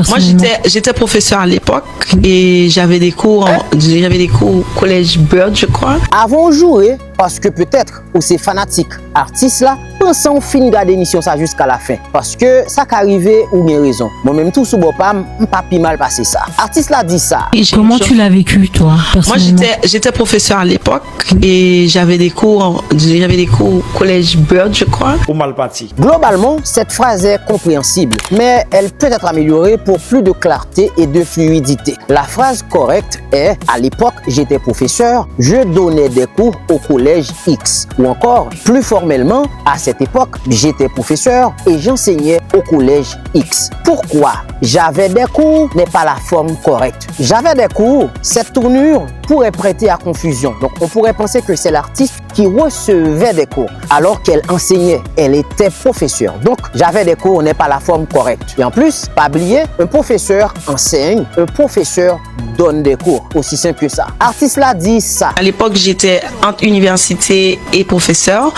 Moi, j'étais professeur à l'époque et j'avais des cours au collège Bird, je crois. Avant de jouer, parce que peut-être ou c'est fanatique artiste là, pensons fin garder l'émission ça jusqu'à la fin. Parce que ça qu'arrivé ou bien raison. Moi-même tout sous bopam, pas pi mal passé ça. Artiste là dit ça. Comment tu l'as vécu toi personnellement? Moi, j'étais professeur à l'époque et j'avais des cours au collège Bird, je crois. Ou mal parti. Globalement, cette phrase est compréhensible, mais elle peut être améliorée pour plus de clarté et de fluidité. La phrase correcte est: à l'époque, j'étais professeur, je donnais des cours au collège X. Ou encore, plus formellement, à cette époque, j'étais professeur et j'enseignais au collège X. Pourquoi j'avais des cours n'est pas la forme correcte. J'avais des cours, cette tournure pourrait prêter à confusion. Donc, on pourrait penser que c'est l'artiste qui recevait des cours alors qu'elle enseignait. Elle était professeure. Donc, j'avais des cours n'est pas la forme correcte. Et en plus, pas oublier, un professeur enseigne, un professeur donne des cours. Aussi simple que ça. Artiste là dit ça. À l'époque, j'étais entre université et professeur.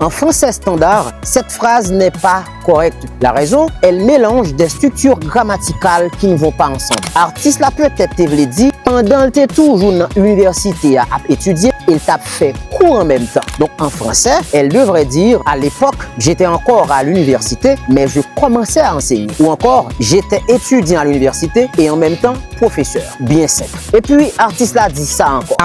En français standard, cette phrase n'est pas correcte. La raison, elle mélange des structures grammaticales qui ne vont pas ensemble. Artiste là peut-être te vle dit, pendant que tu toujours dans l'université à étudier, il t'a fait cours en même temps. Donc en français, elle devrait dire: à l'époque, j'étais encore à l'université, mais je commençais à enseigner. Ou encore, j'étais étudiant à l'université et en même temps professeur. Bien simple. Et puis, artiste là dit ça encore.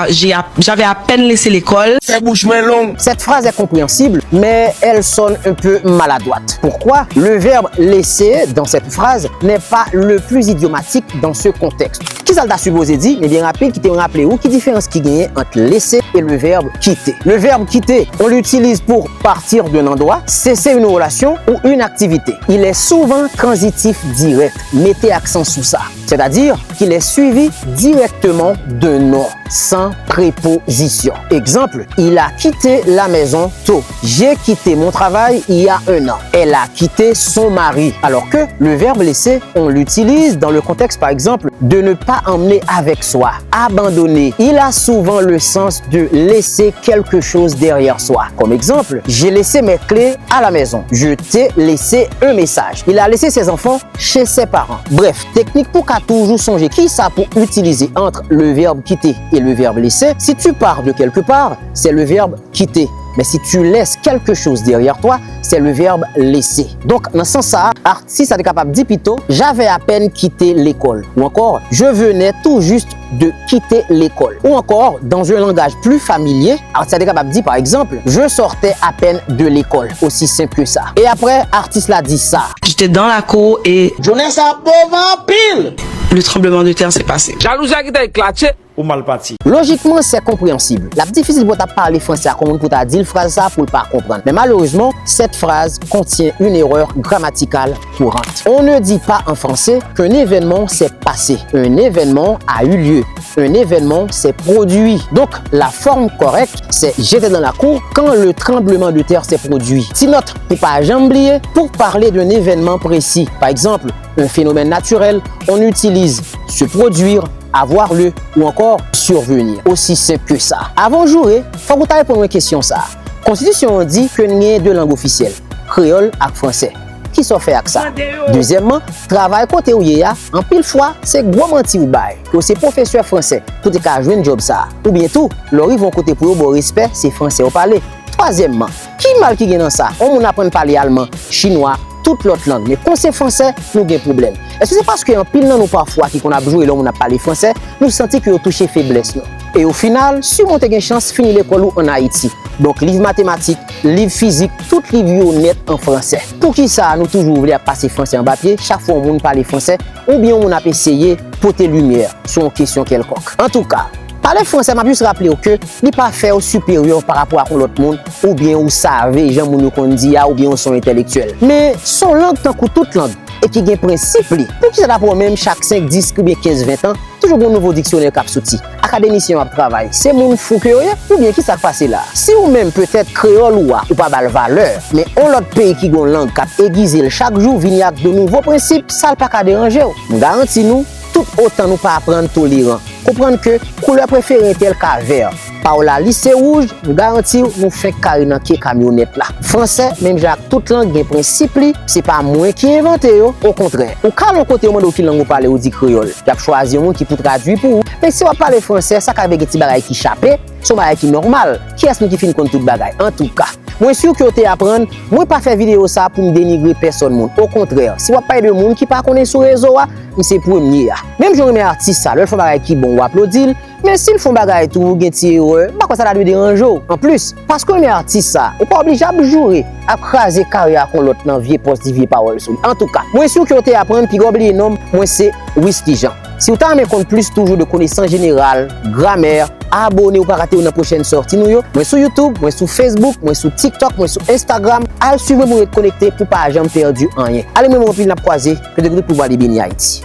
J'avais à peine laissé l'école. C'est bouche main longue. Cette phrase est compréhensible, mais elle sonne un peu maladroite. Pourquoi? Le verbe laisser dans cette phrase n'est pas le plus idiomatique dans ce contexte. Qui ça t'a supposé dire? Mais bien rapide, qui t'a rappelé où? Qui différence qui gagne entre laisser et le verbe quitter? Le verbe quitter, on l'utilise pour partir d'un endroit, cesser une relation ou une activité. Il est souvent transitif direct. Mettez accent sur ça. C'est-à-dire qu'il est suivi directement d'un nom, sans préposition. Exemple, il a quitté la maison tôt. J'ai quitté mon travail il y a 1 an. Elle a quitté son mari. Alors que le verbe laisser, on l'utilise dans le contexte, par exemple, de ne pas emmener avec soi. Abandonner. Il a souvent le sens de laisser quelque chose derrière soi. Comme exemple, j'ai laissé mes clés à la maison. Je t'ai laissé un message. Il a laissé ses enfants chez ses parents. Bref, technique pour qu'à toujours songer qui ça pour utiliser entre le verbe quitter et le verbe laisser. Si tu pars de quelque part, c'est le verbe quitter. Mais si tu laisses quelque chose derrière toi, c'est le verbe laisser. Donc, dans ce sens-là, artiste est capable de dire plutôt: j'avais à peine quitté l'école. Ou encore, je venais tout juste de quitter l'école. Ou encore, dans un langage plus familier, artiste est capable de dire par exemple: je sortais à peine de l'école. Aussi simple que ça. Et après, artiste l'a dit ça. J'étais dans la cour et Journée ça pauvre pile. le tremblement de terre s'est passé. Jalousie qui t'a éclaté. Ou mal parti. Logiquement, c'est compréhensible. La difficile pour parler français à comment pour ta dire phrase ça pour ne pas comprendre. Mais malheureusement, cette phrase contient une erreur grammaticale courante. On ne dit pas en français qu'un événement s'est passé. Un événement a eu lieu. Un événement s'est produit. Donc, la forme correcte, c'est j'étais dans la cour quand le tremblement de terre s'est produit. Si note pour pas jamais oublier, pour parler d'un événement précis, par exemple, un phénomène naturel, on utilise se produire, avoir lieu ou encore survenir. Aussi simple que ça. Avant de jouer, faut que tu répondre à une question ça. Constitution dit que nous avons 2 langues officielles, créole et français. Qui sont fait avec ça? Deuxièmement, travail côté où y a, en pile fois, c'est gros menti ou bail. Que c'est professeur français pour te jouer un job ça. Ou bien tout, leur ils vont côté pour bon respect, c'est français au parler. Troisièmement, qui mal qui gagne dans ça? On apprend à parler allemand, chinois, toute l'autre langue. Mais quand c'est français, nous avons un problème. Est-ce que c'est parce qu'en pile nous parfois qui qu'on a joué et là on a parlé français, nous sentons que nous touché faiblesse non? Et au final, si on a une chance de finir l'école en Haïti, donc livre mathématiques, livre physique, tout livre net en français. Pour qui ça, nous toujours voulons passer français en papier, chaque fois on parle français, ou bien on a essayé de porter lumière sur une question quelconque. En tout cas, parler français m'a juste rappelé que n'est pas fait au supérieur par rapport à l'autre monde, ou bien vous savez, les gens qu'on dit, ou bien son intellectuel. Mais son langue tant que toute langue, et qui a un principe, pour qui ça pour même chaque 5, 10, 15, 20 ans, toujours un nouveau dictionnaire cap sorti. Académicien à travail, c'est mon fou que ou bien qui ça passe là. Si ou même peut-être créole ou pas de valeur, mais on l'autre pays qui a une langue qui aiguisé chaque jour vient avec de nouveaux principes, ça ne pas qu'à déranger. Nous garantissons tout autant nous pas apprendre tolérant. Comprendre que couleur préférée est tel qu'à vert. Par la lycée rouge, nous garantir nous fait carré dans qui camionnette là. Français, même Jacques, toute langue gen principe li, c'est pas moi qui invente yo, au contraire. Ou quand on côté monde qui langue parler ou dit créole, y a choisi un monde qui pour traduire pour vous. Mais si on parle français, ça avec des petits bagages qui chapé, son bagage qui normal. Qui est-ce qui fin compte tout bagage? En tout cas, moi sûr que vous apprendre, moi pas faire vidéo ça pour me dénigrer personne monde. Au contraire, si vous parlez de monde qui pas connaît sur réseau, c'est premier. Même je remets artiste ça, leur font bagage qui bon ou applaudir. Mais s'ils font bagay tout, gen ti erreur, pas quoi ça lui dérange. En plus, parce que les artistes ça, ou pas obligé à jouer, à craser carrière avec l'autre dans vieux poste, vieux parole. En tout cas, moi sûr que vous apprendre puis oublier nom, moi c'est Whisky Jean. Si vous avez compte plus toujours de connaissances générales, grammaire, abonnez-vous pour rater une prochaine sortie nous yo. Moi sur YouTube, moi sur Facebook, moi sur TikTok, moi sur Instagram, allez suivre pour être connecté pour pas jamais perdu rien. Allez moi mon pile n'a croisé que de pour voir les béni Haïti.